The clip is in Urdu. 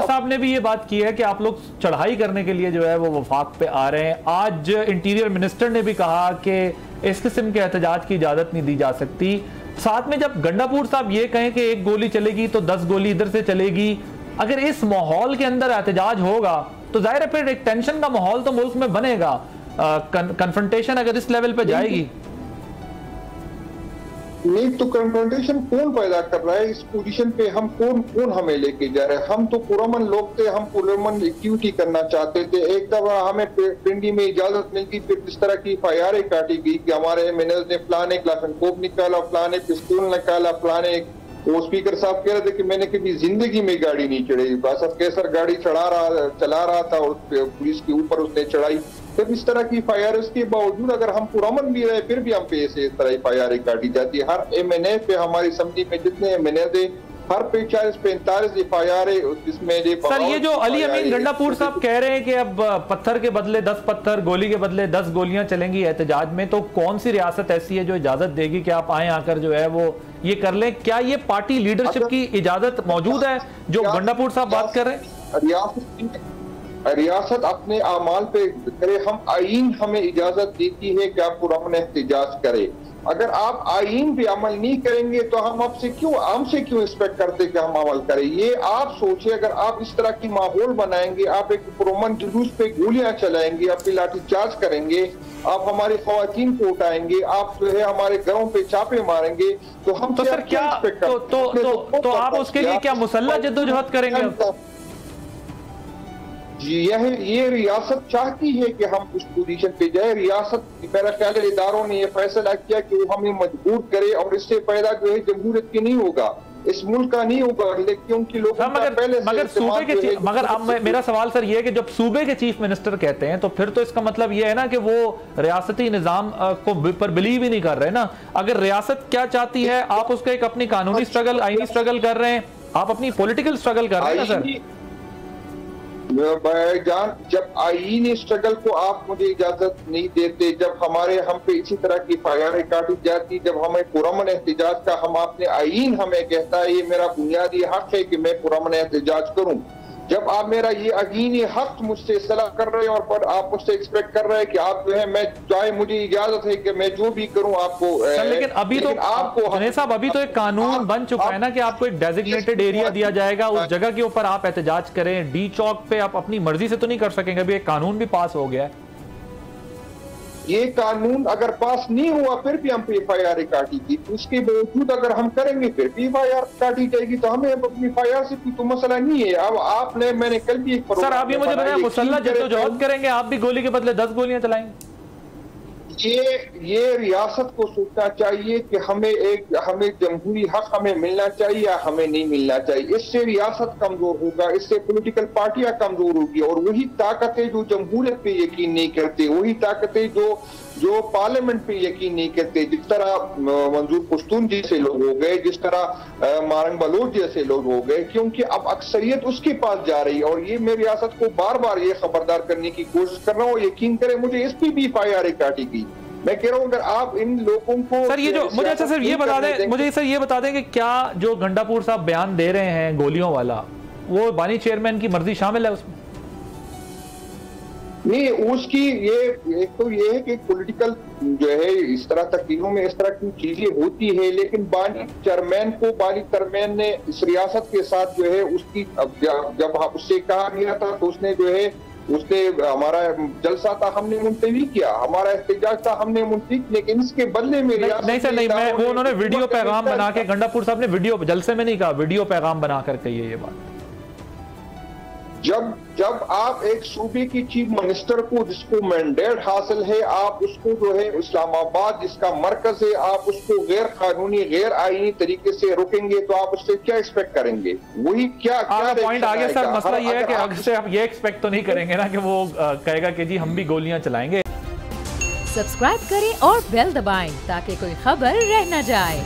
صاحب نے بھی یہ بات کی ہے کہ آپ لوگ چڑھائی کرنے کے لیے جو ہے وہ وفاق پہ آ رہے ہیں. آج انٹیریئر منسٹر نے بھی کہا کہ اس قسم کے احتجاج کی اجازت نہیں دی جا سکتی. ساتھ میں جب گنڈاپور صاحب یہ کہیں کہ ایک گولی چلے گی تو 10 گولی ادھر سے چلے گی, اگر اس ماحول کے اندر احتجاج ہوگا تو ظاہر ہے پھر ایک ٹینشن کا ماحول تو ملک میں بنے گا. کنفرنٹیشن اگر اس لیول پہ جائے گی نہیں تو کنفرنٹیشن کون پیدا کر رہا ہے اس پوزیشن پہ؟ ہم کون ہمیں لے کے جا رہے ہیں؟ ہم تو پرامن لوگ تھے, ہم پرامن ایکٹیویٹی کرنا چاہتے تھے. ایک دفعہ ہمیں پنڈی میں اجازت مل گئی, پھر اس طرح کی FIR کاٹی گئی کہ ہمارے ایم این ایز نے فلانے کلاشنکوف نکالا, فلانے پستول نکالا, فلانے وہ اسپیکر صاحب کہہ رہے تھے کہ میں نے کبھی زندگی میں گاڑی نہیں چڑھی. اسد کیسر گاڑی چلا رہا تھا اور پولیس کے اوپر اس نے چڑھائی. پھر اس طرح کی FIRs کے باوجود اگر ہم پرامن بھی رہے پھر بھی ہم پہ اس طرح FIR کاٹی جاتی ہے. ہر MNA پہ ہماری اسمبلی میں جتنے MNA تھے ہر پہ 40-45 FIR جس میں سر یہ جو علی امین گنڈاپور صاحب کہہ رہے ہیں کہ اب پتھر کے بدلے 10 پتھر, گولی کے بدلے 10 گولیاں چلیں گی احتجاج میں, تو کون سی ریاست ایسی ہے جو اجازت دے گی کہ آپ آئیں آ کر جو ہے وہ یہ کر لیں؟ کیا یہ پارٹی لیڈرشپ کی اجازت موجود ہے جو گنڈاپور صاحب بات کر رہے ہیں؟ ریاست اپنے اعمال پہ کرے. ہم آئین ہمیں اجازت دیتی ہے کہ آپ پرامن احتجاج کرے. اگر آپ آئین پہ عمل نہیں کریں گے تو ہم سے کیوں ایکسپیکٹ کرتے کہ ہم عمل کریں؟ یہ آپ سوچیں, اگر آپ اس طرح کی ماحول بنائیں گے, آپ ایک پرامن جلوس پہ گولیاں چلائیں گے, آپ پہ لاٹھی چارج کریں گے, آپ ہماری خواتین کو اٹھائیں گے, آپ جو ہے ہمارے گھروں پہ چاپے ماریں گے, تو ہم تو سر کیا تو آپ اس کے لیے کیا مسلح جدوجہد کریں گے؟ یہ ریاست چاہتی ہے کہ ہم اس پوزیشن پہ جائیں. ریاست میرا خیال ہے اداروں نے یہ فیصلہ کیا کہ وہ ہمیں مجبور کرے, اور اس سے پیدا جو ہے جمہوریت کی نہیں ہوگا, اس ملک کا نہیں ہوگا. کیونکہ لوگ مگر اب میرا سوال سر یہ ہے کہ جب صوبے کے چیف منسٹر کہتے ہیں تو پھر تو اس کا مطلب یہ ہے نا کہ وہ ریاستی نظام کو پر بلیو ہی نہیں کر رہے نا. اگر ریاست کیا چاہتی ہے آپ اس کا ایک اپنی قانونی سٹرگل, آئینی سٹرگل کر رہے ہیں, آپ اپنی پولیٹیکل سٹرگل کر رہے ہیں نا سر. بھائی جان, جب آئینی سٹرگل کو آپ مجھے اجازت نہیں دیتے, جب ہم پہ اسی طرح کی FIR کاٹی جاتی, جب ہمیں پرامن احتجاج کا ہم اپنے آئین ہمیں کہتا ہے یہ میرا بنیادی حق ہے کہ میں پرامن احتجاج کروں, جب آپ میرا یہ آئینی حق مجھ سے اصلاح کر رہے ہیں اور پر آپ مجھ سے ایکسپیکٹ کر رہے ہیں کہ آپ جو ہے میں چاہے مجھے اجازت ہے کہ میں جو بھی کروں آپ کو. لیکن ابھی تو جنید صاحب ابھی تو ایک قانون بن چکا ہے نا کہ آپ کو ایک ڈیزگنیٹڈ ایریا دیا جائے گا, اس جگہ کے اوپر آپ احتجاج کریں. ڈی چوک پہ آپ اپنی مرضی سے تو نہیں کر سکیں گے, ابھی ایک قانون بھی پاس ہو گیا ہے. یہ قانون اگر پاس نہیں ہوا پھر بھی ہم پہ FIR کاٹی تھی, اس کے باوجود اگر ہم کریں گے پھر بھی FIR کاٹی جائے گی, تو ہمیں اپنی FIR سے تو مسئلہ نہیں ہے. اب آپ نے, میں نے کل بھی ایک سر آپ یہ مجھے بتائیں مسلح جدوجہد کریں گے, آپ بھی گولی کے بدلے 10 گولیاں چلائیں گے؟ یہ ریاست کو سوچنا چاہیے کہ ہمیں جمہوری حق ہمیں ملنا چاہیے یا ہمیں نہیں ملنا چاہیے. اس سے ریاست کمزور ہوگا, اس سے پولیٹیکل پارٹیاں کمزور ہوگی, اور وہی طاقتیں جو جمہوریت پہ یقین نہیں کرتے, وہی طاقتیں جو پارلیمنٹ پہ یقین نہیں کرتے, جس طرح منظور پشتون جیسے لوگ ہو گئے, جس طرح مارنگ بلوچ جیسے لوگ ہو گئے, کیونکہ اب اکثریت اس کے پاس جا رہی ہے. اور یہ میں ریاست کو بار بار یہ خبردار کرنے کی کوشش کر رہا ہوں, یقین کریں مجھے اس پہ بھی FIR کاٹی گئی. میں کہہ رہا ہوں اگر آپ ان لوگوں کو سر یہ جو مجھے اچھا سر یہ بتا دیں کہ کیا جو گنڈاپور صاحب بیان دے رہے ہیں گولیوں والا, وہ بانی چیئرمین کی مرضی شامل ہے اس میں؟ نہیں, اس کی ایک تو یہ ہے کہ پولیٹیکل جو ہے اس طرح تقریروں میں اس طرح کی چیزیں ہوتی ہے, لیکن بانی چیئرمین نے اس ریاست کے ساتھ جو ہے اس کی جب اس سے کہا گیا تھا تو اس نے جو ہے ہمارا جلسہ تھا ہم نے ملتوی کیا, ہمارا احتجاج تھا ہم نے ملتوی, لیکن اس کے بدلے میں نہیں سر نہیں, وہ انہوں نے ویڈیو پیغام بنا کے, گنڈاپور صاحب نے ویڈیو جلسے میں نہیں کہا, ویڈیو پیغام بنا کر کہی ہے یہ بات. جب آپ ایک صوبے کی چیف منسٹر کو جس کو مینڈیٹ حاصل ہے, آپ اس کو جو ہے اسلام آباد جس کا مرکز ہے, آپ اس کو غیر قانونی غیر آئینی طریقے سے روکیں گے تو آپ اس سے کیا ایکسپیکٹ کریں گے؟ وہی کیا پوائنٹ آگے سر, مسئلہ یہ ہے کہ اگر سے آپ یہ ایکسپیکٹ تو نہیں کریں گے نا کہ وہ کہے گا کہ جی ہم بھی گولیاں چلائیں گے. سبسکرائب کریں اور بیل دبائیں تاکہ کوئی خبر رہ نہ جائے.